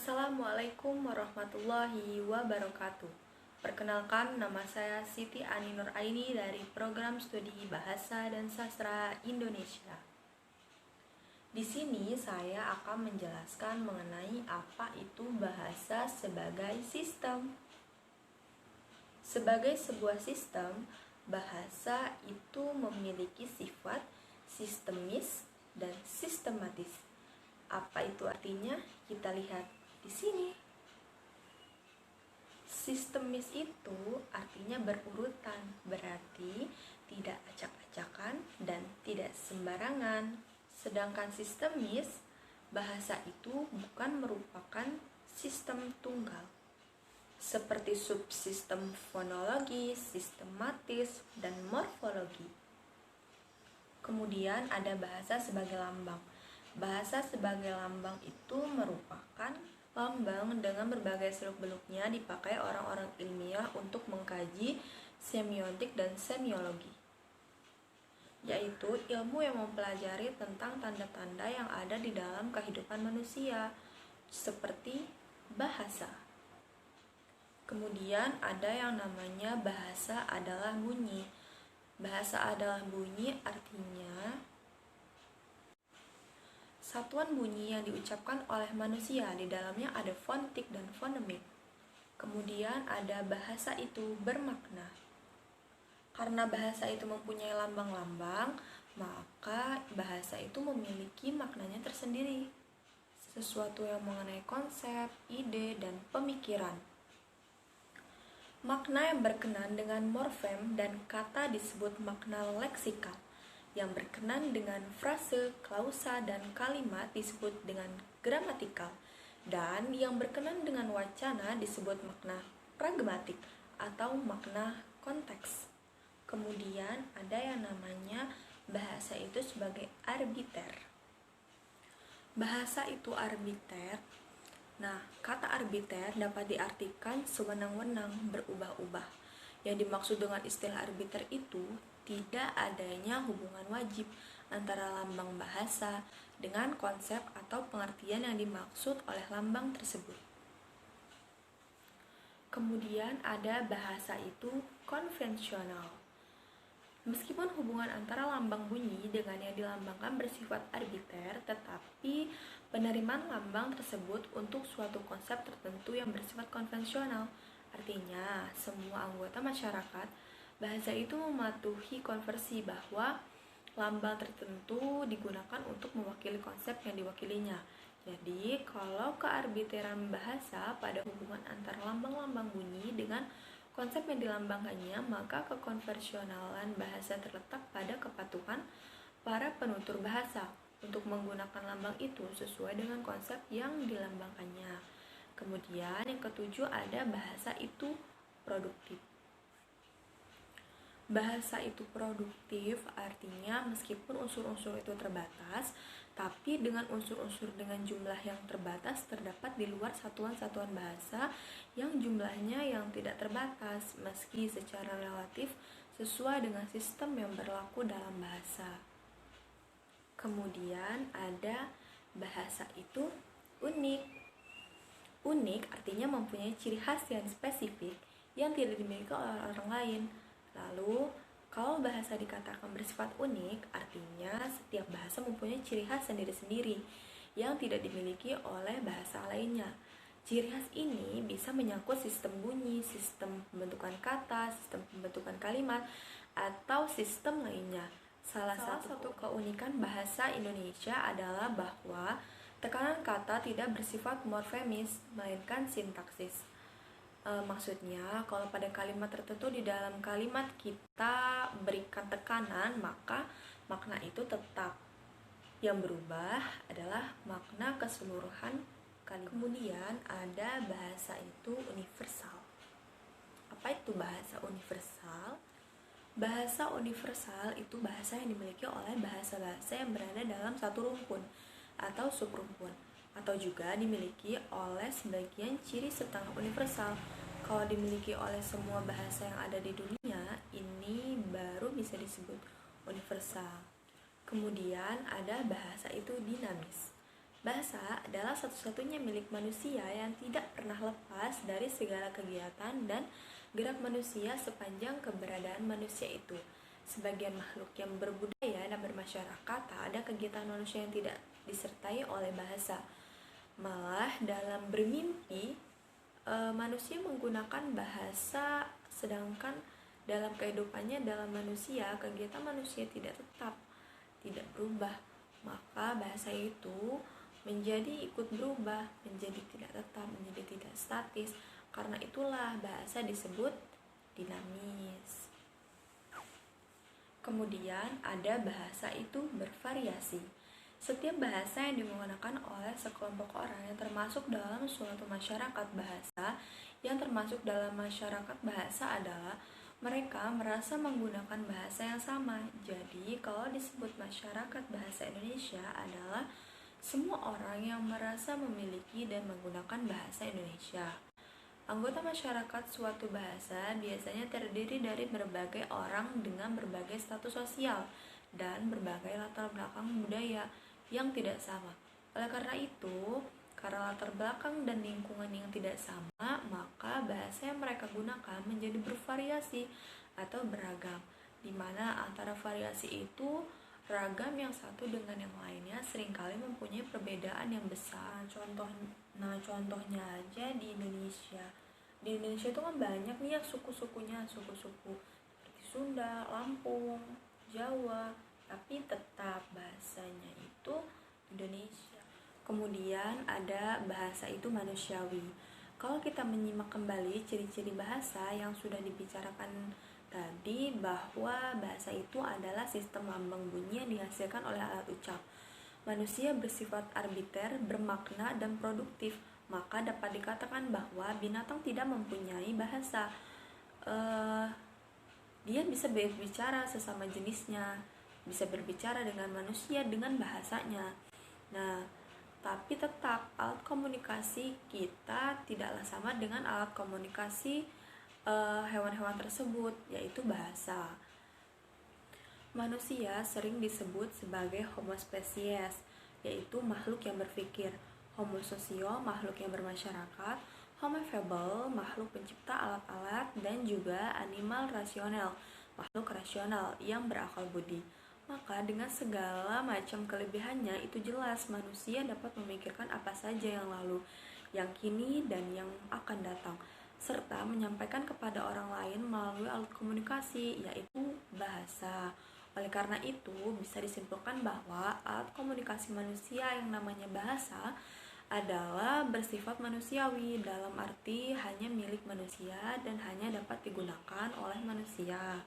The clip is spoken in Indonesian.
Assalamualaikum warahmatullahi wabarakatuh. Perkenalkan, nama saya Siti Ani Nuraini dari Program Studi Bahasa dan Sastra Indonesia. Di sini saya akan menjelaskan mengenai apa itu bahasa sebagai sistem. Sebagai sebuah sistem, bahasa itu memiliki sifat sistemis dan sistematis. Apa itu artinya? Kita lihat di sini. Sistemis itu artinya berurutan, berarti tidak acak-acakan dan tidak sembarangan. Sedangkan sistemis, bahasa itu bukan merupakan sistem tunggal, seperti subsistem fonologi, sistematis, dan morfologi. Kemudian ada bahasa sebagai lambang. Bahasa sebagai lambang itu merupakan lambang dengan berbagai seluk-beluknya dipakai orang-orang ilmiah untuk mengkaji semiotik dan semiologi, yaitu ilmu yang mempelajari tentang tanda-tanda yang ada di dalam kehidupan manusia, seperti bahasa. Kemudian ada yang namanya bahasa adalah bunyi. Bahasa adalah bunyi artinya satuan bunyi yang diucapkan oleh manusia. Di dalamnya ada fonetik dan fonemik. Kemudian ada bahasa itu bermakna. Karena bahasa itu mempunyai lambang-lambang, maka bahasa itu memiliki maknanya tersendiri. Sesuatu yang mengenai konsep, ide, dan pemikiran. Makna yang berkenan dengan morfem dan kata disebut makna leksikal. Yang berkenan dengan frase, klausa, dan kalimat disebut dengan gramatikal, dan yang berkenan dengan wacana disebut makna pragmatik atau makna konteks. Kemudian ada yang namanya bahasa itu sebagai arbiter. Bahasa itu arbiter. Nah, kata arbiter dapat diartikan sewenang-wenang, berubah-ubah. Yang dimaksud dengan istilah arbiter itu tidak adanya hubungan wajib antara lambang bahasa dengan konsep atau pengertian yang dimaksud oleh lambang tersebut. Kemudian ada bahasa itu konvensional. Meskipun hubungan antara lambang bunyi dengan yang dilambangkan bersifat arbiter, tetapi penerimaan lambang tersebut untuk suatu konsep tertentu yang bersifat konvensional. Artinya, semua anggota masyarakat bahasa itu mematuhi konversi bahwa lambang tertentu digunakan untuk mewakili konsep yang diwakilinya. Jadi, kalau kearbiteran bahasa pada hubungan antara lambang-lambang bunyi dengan konsep yang dilambangkannya, maka kekonversionalan bahasa terletak pada kepatuhan para penutur bahasa untuk menggunakan lambang itu sesuai dengan konsep yang dilambangkannya. Kemudian yang ketujuh ada bahasa itu produktif. Bahasa itu produktif artinya meskipun unsur-unsur itu terbatas, tapi dengan unsur-unsur dengan jumlah yang terbatas terdapat di luar satuan-satuan bahasa yang jumlahnya yang tidak terbatas, meski secara relatif sesuai dengan sistem yang berlaku dalam bahasa. Kemudian ada bahasa itu unik. Unik artinya mempunyai ciri khas yang spesifik yang tidak dimiliki oleh orang lain. Lalu, kalau bahasa dikatakan bersifat unik, artinya setiap bahasa mempunyai ciri khas sendiri-sendiri yang tidak dimiliki oleh bahasa lainnya. Ciri khas ini bisa menyangkut sistem bunyi, sistem pembentukan kata, sistem pembentukan kalimat, atau sistem lainnya. Salah satu keunikan bahasa Indonesia adalah bahwa tekanan kata tidak bersifat morfemis, melainkan sintaksis. Maksudnya, kalau pada kalimat tertentu di dalam kalimat kita berikan tekanan, maka makna itu tetap. Yang berubah adalah makna keseluruhan kalimat. Kemudian ada bahasa itu universal. Apa itu bahasa universal? Bahasa universal itu bahasa yang dimiliki oleh bahasa-bahasa yang berada dalam satu rumpun atau subrumpun, atau juga dimiliki oleh sebagian ciri setengah universal. Kalau dimiliki oleh semua bahasa yang ada di dunia, ini baru bisa disebut universal. Kemudian ada bahasa itu dinamis. Bahasa adalah satu-satunya milik manusia yang tidak pernah lepas dari segala kegiatan dan gerak manusia sepanjang keberadaan manusia itu. Sebagian makhluk yang berbudaya dan bermasyarakat, tak ada kegiatan manusia yang tidak disertai oleh bahasa. Malah dalam bermimpi, manusia menggunakan bahasa, sedangkan dalam kehidupannya dalam manusia, kegiatan manusia tidak tetap, tidak berubah. Maka bahasa itu menjadi ikut berubah, menjadi tidak tetap, menjadi tidak statis. Karena itulah bahasa disebut dinamis. Kemudian ada bahasa itu bervariasi. Setiap bahasa yang digunakan oleh sekelompok orang yang termasuk dalam suatu masyarakat bahasa, yang termasuk dalam masyarakat bahasa adalah mereka merasa menggunakan bahasa yang sama. Jadi, kalau disebut masyarakat bahasa Indonesia adalah semua orang yang merasa memiliki dan menggunakan bahasa Indonesia. Anggota masyarakat suatu bahasa biasanya terdiri dari berbagai orang dengan berbagai status sosial dan berbagai latar belakang budaya yang tidak sama. Oleh karena itu, karena latar belakang dan lingkungan yang tidak sama, maka bahasa yang mereka gunakan menjadi bervariasi atau beragam, di mana antara variasi itu ragam yang satu dengan yang lainnya seringkali mempunyai perbedaan yang besar. Contohnya aja di Indonesia. Di Indonesia itu kan banyak nih ya suku-sukunya, suku-suku seperti Sunda, Lampung, Jawa, tapi tetap bahasanya itu Indonesia. Kemudian ada bahasa itu manusiawi. Kalau kita menyimak kembali ciri-ciri bahasa yang sudah dibicarakan tadi, bahwa bahasa itu adalah sistem lambang bunyi yang dihasilkan oleh alat ucap. Manusia bersifat arbiter, bermakna, dan produktif, maka dapat dikatakan bahwa binatang tidak mempunyai bahasa. Dia bisa berbicara sesama jenisnya, bisa berbicara dengan manusia dengan bahasanya. Nah, tapi tetap alat komunikasi kita tidaklah sama dengan alat komunikasi hewan-hewan tersebut, yaitu bahasa. Manusia sering disebut sebagai homo spesies, yaitu makhluk yang berpikir. Homo sosio, makhluk yang bermasyarakat. Homo fable, makhluk pencipta alat-alat. Dan juga animal rasional, makhluk rasional yang berakal budi. Maka dengan segala macam kelebihannya, itu jelas manusia dapat memikirkan apa saja yang lalu, yang kini, dan yang akan datang, serta menyampaikan kepada orang lain melalui alat komunikasi, yaitu bahasa. Oleh karena itu, bisa disimpulkan bahwa alat komunikasi manusia yang namanya bahasa adalah bersifat manusiawi, dalam arti hanya milik manusia dan hanya dapat digunakan oleh manusia.